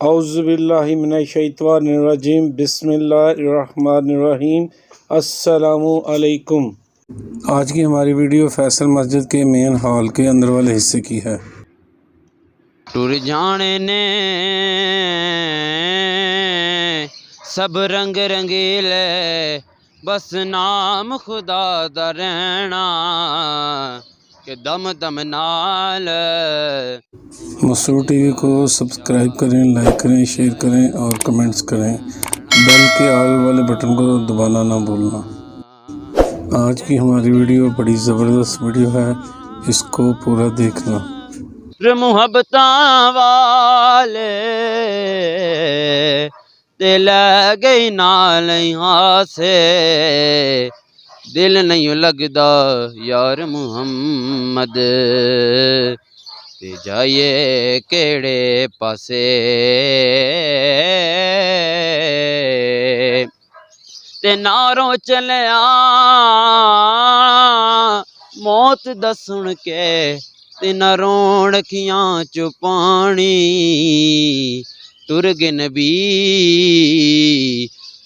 اعوذ باللہ من الشیطان الرجیم، بسم اللہ الرحمن الرحیم۔ السلام علیکم۔ آج کی ہماری ویڈیو فیصل مسجد کے مین ہال کے اندر والے حصے کی ہے۔ ٹر جانے نے سب رنگ رنگیلے، بس نام خدا دا رہنا کہ دم دم نال۔ مسرور ٹی وی کو سبسکرائب کریں، لائک کریں، شیئر کریں اور کمنٹس کریں۔ بیل کے آل والے بٹن کو دبانا نہ بھولنا۔ آج کی ہماری ویڈیو بڑی زبردست ویڈیو ہے، اس کو پورا دیکھنا۔ محبتاں والے تے لے گئی نال یہاں سے، دل نہیں لگدا یار محمد تے جائیے کیڑے پاسے۔ تے ناروں چلیا موت دا سن کے، تے نہ رون اکھیاں چوں پانی، ٹر گئے نبی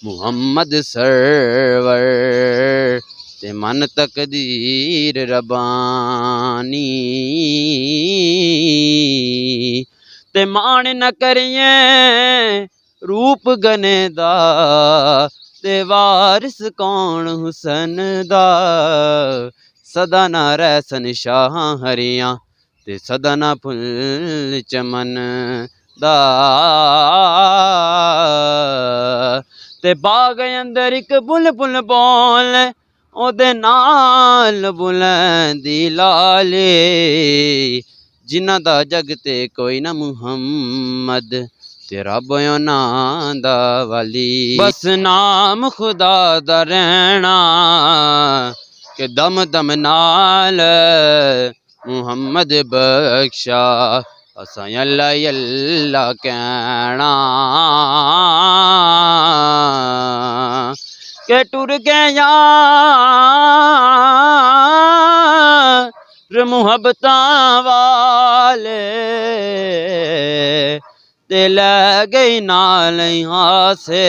محمد سرور تے من تقدیر ربانی۔ تے مان نہ کریے روپ گنے دا، تے وارث کون حسن دا، سدا نہ رہسن شاہ ہریاں تے سدا نہ پھل چمن دا۔ تے باغ اندر ایک بلبل بولے، او دے نال بلندی لالے، جنہاں دا جگ تے کوئی نہ محمد تے رب انہاں دا ولی۔ بس نام خدا دا رہنا کہ دم دم نال محمد بخشا، اساں اللہ اللہ کہنا کہ ٹر گیا محبتاں والے تے لے گئی نال یہاں سے،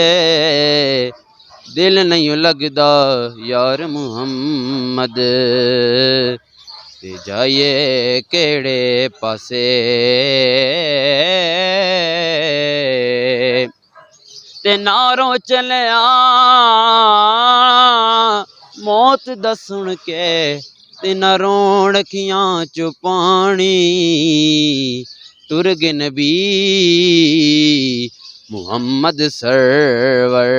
دل نہیں لگدا یار محمد تے جائیے کیڑے پاسے۔ تے ناروں چلیا موت دا سن کے، تے نہ رون اکھیاں چوں پانی، ٹر گئے نبی محمد سرور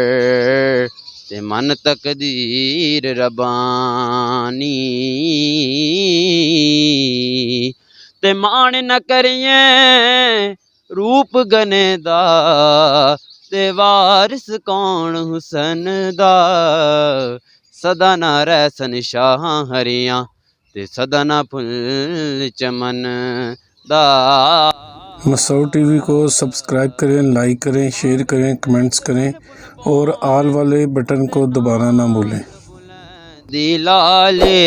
تے من تقدیر ربانی۔ تے مان نہ کریے روپ گنے دا، تے وارث کون حسن دا، سدا نہ رہسن شاہ ہریاں تے سدا نہ پھل چمن دا۔ مسرور ٹی وی کو سبسکرائب کریں، لائک کریں، شیئر کریں، کمنٹس کریں اور آل والے بٹن کو دبانا نہ بھولیں۔ دلالے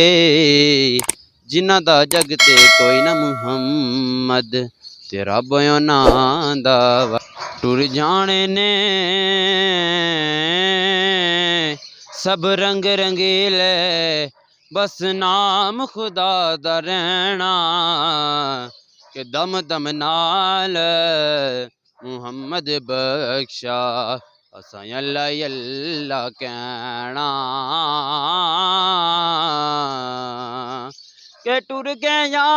جنہاں دا جگ تے کوئی نہ محمد تے رب انہاں دا ٹر جانے نے سب رنگ رنگیلے، بس نام خدا دا رہنا کہ دم دم نال محمد بخشا، اساں اللہ اللہ کہنا کہ ٹر گیا